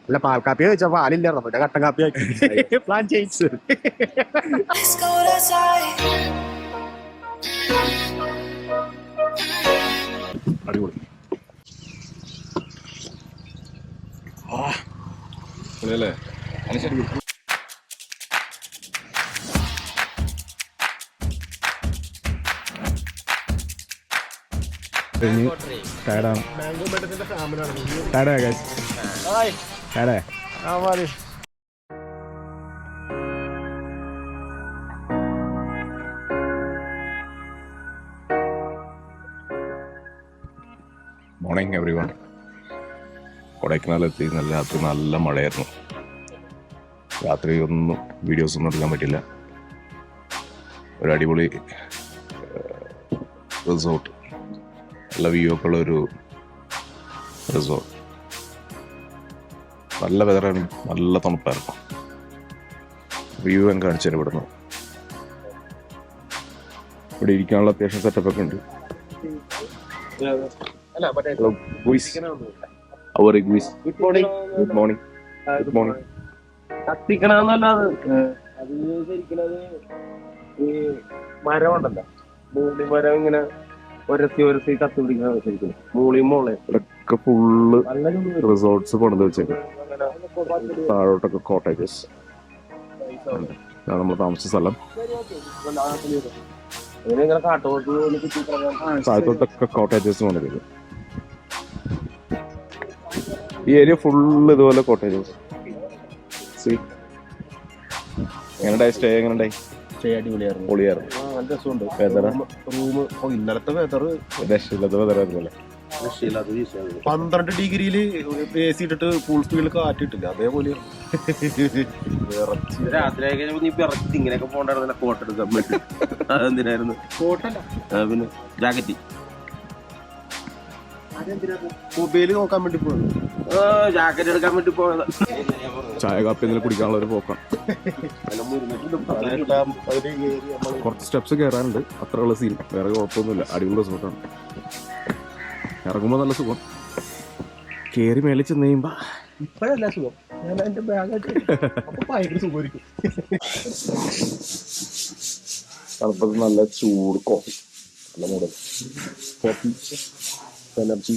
അല്ല പാൽക്കാപ്പി കഴിച്ചാൽ പാലില്ലായിരുന്നു പിന്നെ കട്ടൻ കാപ്പി ആക്കി പ്ലാൻ ചേഞ്ച്. അടിപൊളി. അല്ലേ ടയർഡാണ്. ടയർഡാ ഗൈസ്, ടയർഡാ. Morning everyone. കൊടൈക്കനാലെത്തി. രാത്രി നല്ല മഴയായിരുന്നു. രാത്രി ഒന്നും വീഡിയോസ് ഒന്നും എടുക്കാൻ പറ്റില്ല. ഒരു അടിപൊളി റിസോർട്ട്, നല്ല വ്യൂ ഒക്കെ ഉള്ള ഒരു റിസോർട്ട്. നല്ല വെതറാണ്, നല്ല തണുപ്പായിരുന്നു. വ്യൂ ഞാൻ കാണിച്ചു തരാം. ഇവിടുന്ന് ഇവിടെ ഇരിക്കാനുള്ള അത്യാവശ്യം സെറ്റപ്പ് ഒക്കെ ഉണ്ട്. Good morning. Good morning. Good morning. കത്തിക്കണമെന്നല്ലാതെ അത് ശരിക്കണത് ഈ മരം ഉണ്ടല്ലോ, മൂളി മരം ഇങ്ങനെ ഒരത്തി കത്തി പിടിക്കുന്ന ശരിക്കും മൂളി മോളെ ഇവിടെയൊക്കെ ഫുള്ള് റിസോർട്ട്സ് കൊണ്ടു വെച്ചേക്കും. താഴോട്ടൊക്കെ കോട്ടേജസ്. നമ്മൾ താമസിച്ച സ്ഥലം. ഇങ്ങനെ കാട്ടോട്ട് താഴത്തോട്ടൊക്കെ കോട്ടേജസ് കൊണ്ടുവരും. ഈ ഏരിയ ഫുള്ള് ഇതുപോലെ കോട്ടേജസ്. എങ്ങനെയുണ്ടായി സ്റ്റേ? എങ്ങനെയുണ്ടായി? അടിപൊളിയായിരുന്നു, പൊളിയായിരുന്നു. നല്ല രസമുണ്ട്. റൂം ഇന്നലത്തെ വെതർ രക്ഷയില്ലാത്ത വെതറായിരുന്നല്ലേ. 12 ഡിഗ്രിയിൽ AC ഇട്ടിട്ട് ഫുൾ സ്പീഡിൽ കാറ്റിട്ടില്ല, അതേപോലെ രാത്രി ഇങ്ങനെയൊക്കെ പോണ്ടായിരുന്നില്ല. കോട്ട് എടുക്കാൻ പറ്റും. അതെന്തിനായിരുന്നു? കോട്ടല്ല, പിന്നെ ജാക്കറ്റ്. മൊബൈല് നോക്കാൻ വേണ്ടി പോയത്, ജാക്കറ്റ് എടുക്കാൻ വേണ്ടി പോയത്. ചായ കാപ്പി എന്തെങ്കിലും കുടിക്കാനുള്ള ഒരു പോക്കാണ്. കുറച്ച് സ്റ്റെപ്സ് കയറാനുണ്ട്, അത്ര ഉള്ള സീൻ. വേറെ കുഴപ്പമൊന്നുമില്ല. അടിപൊളി റിസോർട്ടാണ്. ഇറങ്ങുമ്പോൾ നല്ല സുഖം. കയറി മേളിൽ ചെന്ന് കഴിയുമ്പോ ഇപ്പഴല്ല സുഖം. ഞാൻ എന്റെ ബാഗായിട്ട് ഭയങ്കര സുഖമായിരിക്കും. തണുപ്പത്ത് നല്ല ചൂട് കോഫി, നല്ല മോഡൽ കോഫി എനർജി.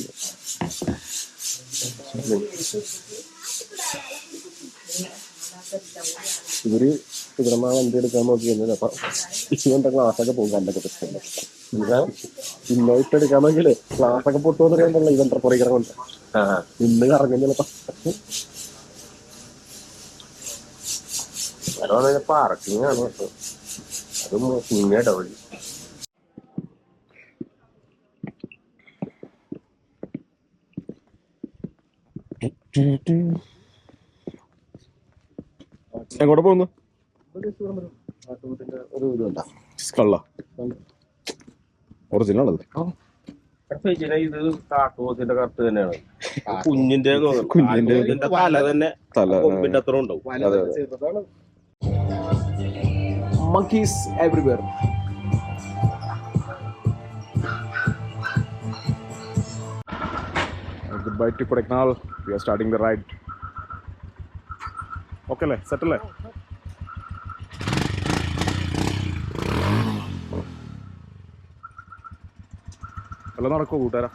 ഇവര് ഇവിടെ വണ്ടി എടുക്കാൻ നോക്കി കഴിഞ്ഞാൽ അപ്പൊ ഇവന്റെ ക്ലാസ്സൊക്കെ പോകും. കണ്ടൊക്കെ പ്രശ്നം ഇന്നോട്ട് എടുക്കാൻ നോക്കിയല്ലേ ക്ലാസ്സൊക്കെ പൊട്ടുമെന്ന് അറിയാനുള്ള ഇവന്റെ പുറകെ കൊണ്ട് ഇന്ന് കറങ്ങും ചിലപ്പോ. പാർക്കിംഗ് ആണ് കേട്ടോ, അത് മുങ്ങേട്ടോ വഴി. എങ്ങോട്ട് പോകുന്നു? ഒറിജിനൽ ഇത് കാട്ടുപോത്തിന്റെ കറുത്ത് തന്നെയാണ്. കുഞ്ഞിന്റെ തല തന്നെ കൊമ്പിന്റെ അത്ര ഉണ്ടാവും. monkeys everywhere. Goodbye to Kodaikanal. We are starting the ride. Okay അല്ലേ? സെറ്റ് അല്ലേ? എല്ലാം നടക്കുമോ കൂട്ടുകാരാ?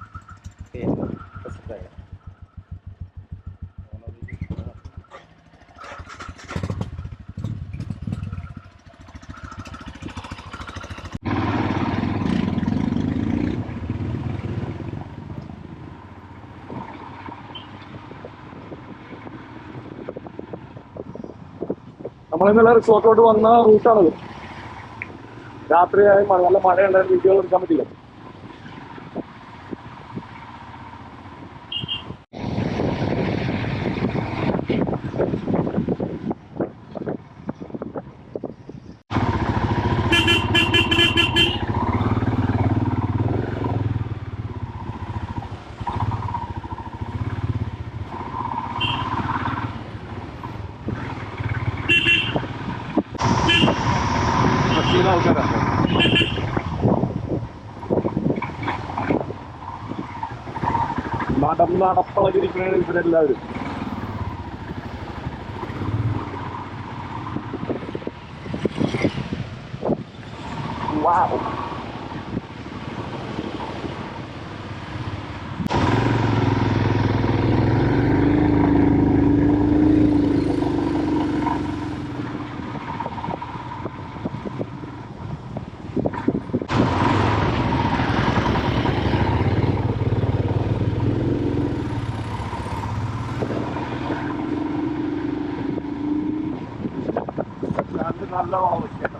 നമ്മളിന്നലെ റിസോർട്ടോട്ട് വന്ന റൂട്ടാണത്. രാത്രിയായി നല്ല മഴയുണ്ടായ വീഡിയോ എടുക്കാൻ പറ്റില്ല. ആൾക്കാരാണ് നടപ്പളകിരിക്കണ ഇവരെല്ലാവരും. നല്ല ആവശ്യം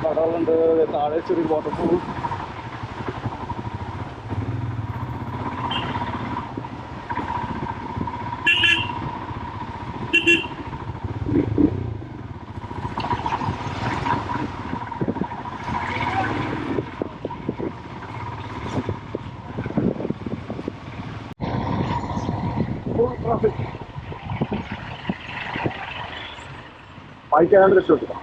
കടകളുണ്ട്, താഴെ ചെറിയ വാട്ടർഫോൾ. വായിക്കാനാണ് രക്ഷപ്പെട്ടു.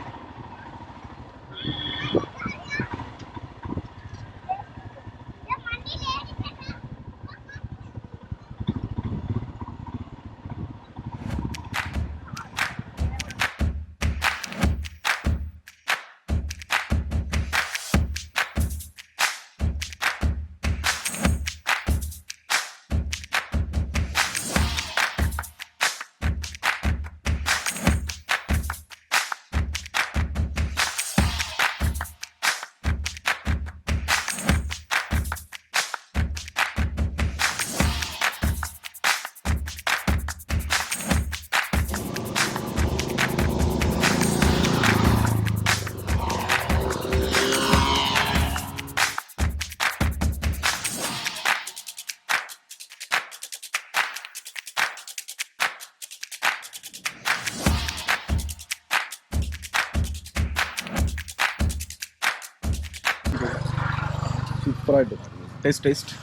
സൂപ്പറായിട്ട് ടേസ്റ്റ്.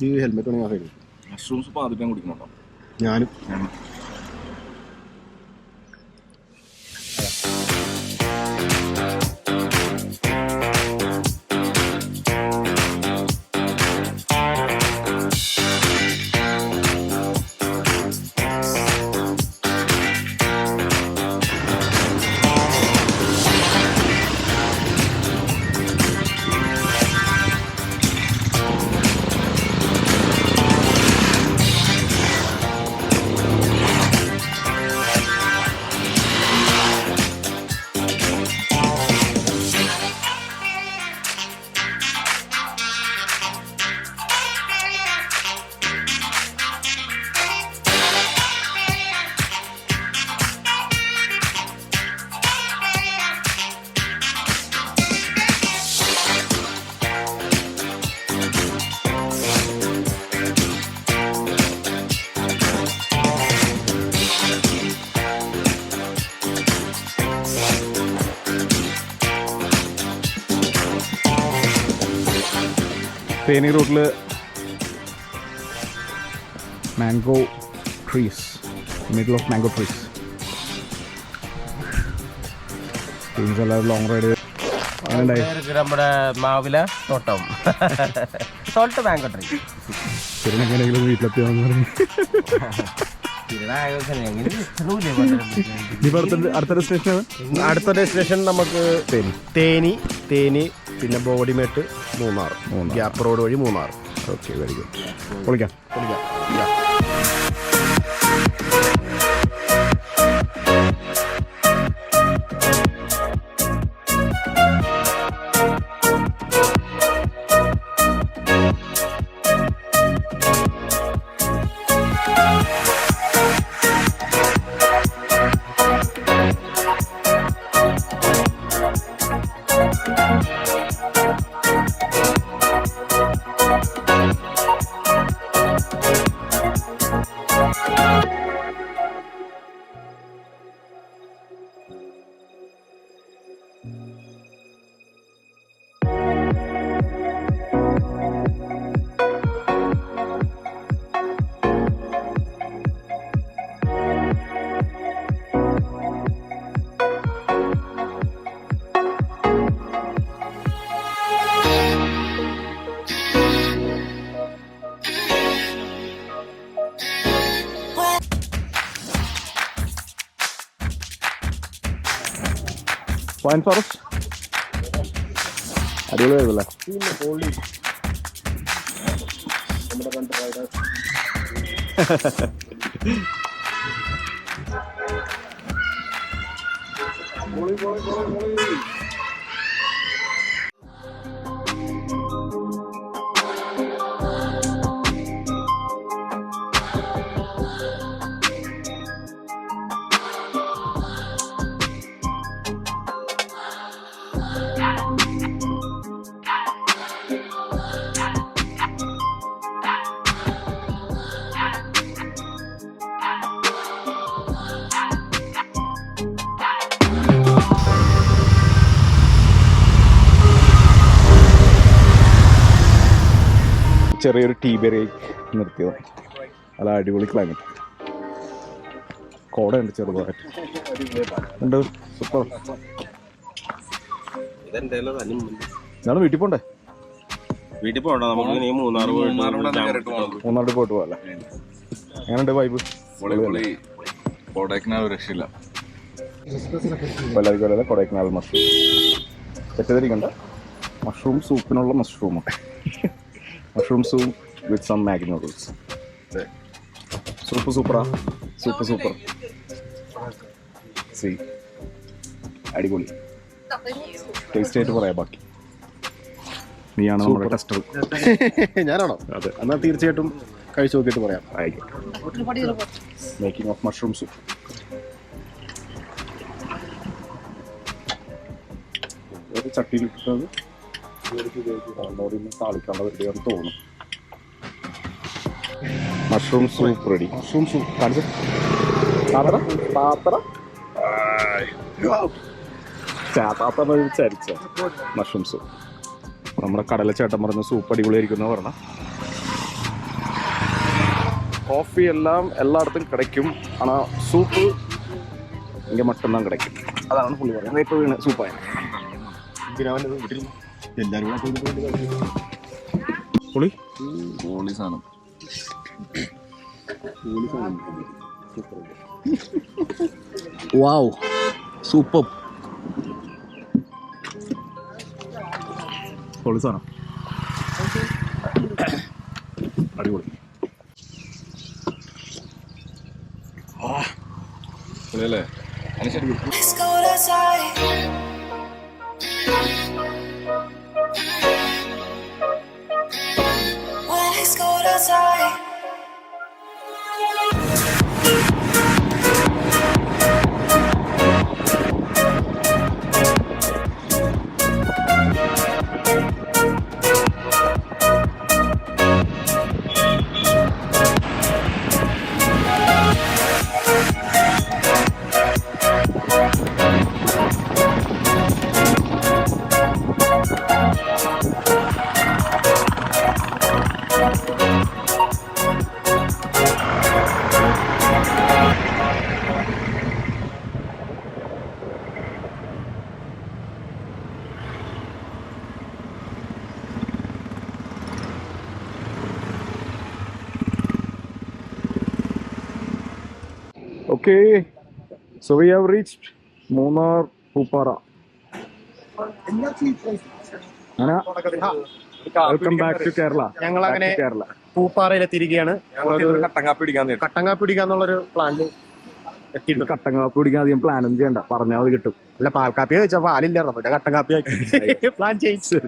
ഈ ഹെൽമെറ്റ് വേണമെങ്കിൽ ആ സൈഡ് മഷ്റൂംസ് പാതിക്കാൻ കുടിക്കണോ? ഞാനും തേനി റൂട്ടിൽ mango trees, middle of mango trees. Long ride നമ്മുടെ മാവില തോട്ടം സോൾട്ട് മാംഗോ ട്രീ. എങ്ങനെയെങ്കിലും വീട്ടിലെത്തിയാന്ന് പറഞ്ഞു. അടുത്ത ഡെസ്റ്റിനേഷൻ നമുക്ക് തേനി പിന്നെ ബോഡിമേട്ട് മൂന്നാർ, ഗ്യാപ്പ് റോഡ് വഴി മൂന്നാർ. Okay, very good. പൊളിക്കാം. പൈൻ ഫോറസ്റ്റ് അടിപൊളിയായിരുന്നല്ലേ? പിന്നെ പൊളി. നമ്മുടെ കണ്ട റൈഡേഴ്സ് പൊളി പൊളി പൊളി പൊളി. ചെറിയൊരു ടീ ബ്രേക്ക് നിർത്തിയത്. അല്ല അടിപൊളി ക്ലൈമറ്റ്. കോടയുണ്ട് ചെറുതായിട്ട്. ഉണ്ട് സൂപ്പർ. ഇതാണ് വീട്ടിൽ പോണ്ടേ? വീട്ടിൽ പോകണ്ട, നമുക്ക് ഇനി മൂന്നാർ പോയിട്ട് പോകല്ലേ? എങ്ങനെയുണ്ട് വൈബ്? കൊടൈക്കനാൽ രക്ഷയില്ല. കൊല്ലം കൊടൈക്കനാൽ മഷ്റൂം തെറ്റിദ്ധരിക്കണ്ട. മഷ്റൂം സൂപ്പിനുള്ള mushroom soup with some Maggi noodles. സൂപ്പറാ, സൂപ്പർ. സി അടിപൊളി. ടേസ്റ്റ് ആയിട്ട് പറയാം ബാക്കി. നീയാണ് നമ്മുടെ ടെസ്റ്റർ. ഞാനാണോ? അതെ. എന്നാൽ തീർച്ചയായിട്ടും കഴിച്ചു നോക്കിയിട്ട് പറയാം. Making of mushroom soup. ഒരു ചട്ടിയിൽ ഇട്ടിട്ടത് താളിക്കാനുള്ള റെഡിയാണെന്ന് തോന്നുന്നു. Mushroom soup ready. Mushroom soup കാണിച്ചു. ചരിച്ച മഷ്റൂം സൂപ്പ്. നമ്മുടെ കടലച്ചേട്ടൻ പറഞ്ഞ സൂപ്പ് അടിപൊളിയായിരിക്കും എന്ന് പറഞ്ഞ. കോഫി എല്ലാം എല്ലായിടത്തും കിടക്കും. ஆனால் സൂപ്പ് ഇങ്ങനെ മട്ടൊന്നും കിടക്കും. അതാണ് പുള്ളി പറയുന്നത്. ഇപ്പോൾ വീണ് സൂപ്പായ പുളി പൊളി സാധനം. Wow super. പൊളി സാധനം. അടിപൊളി. പൊളിയല്ലേ? Let's go outside. When it's cold outside. Okay, so we have reached Munnar Pupara. Welcome back to Kerala. ഞങ്ങൾ അങ്ങനെ Kerala. പൂപ്പാറയിലെത്തിയിരിക്കുകയാണ്. കട്ടങ്കാപ്പി പിടിക്കാൻ കട്ടങ്കാപ്പി പിടിക്കാന്നുള്ളൊരു പ്ലാനിൽ എത്തിയിട്ടുണ്ട്. കട്ടങ്കാപ്പി പിടിക്കാൻ അധികം പ്ലാനൊന്നും ചെയ്യണ്ട, പറഞ്ഞാൽ അത് കിട്ടും. അല്ല, പാൽക്കാപ്പി വെച്ചാൽ പാലില്ലായിരുന്നു, പിന്നെ കട്ടങ്കാപ്പി പ്ലാൻ ചെയ്യിച്ചു.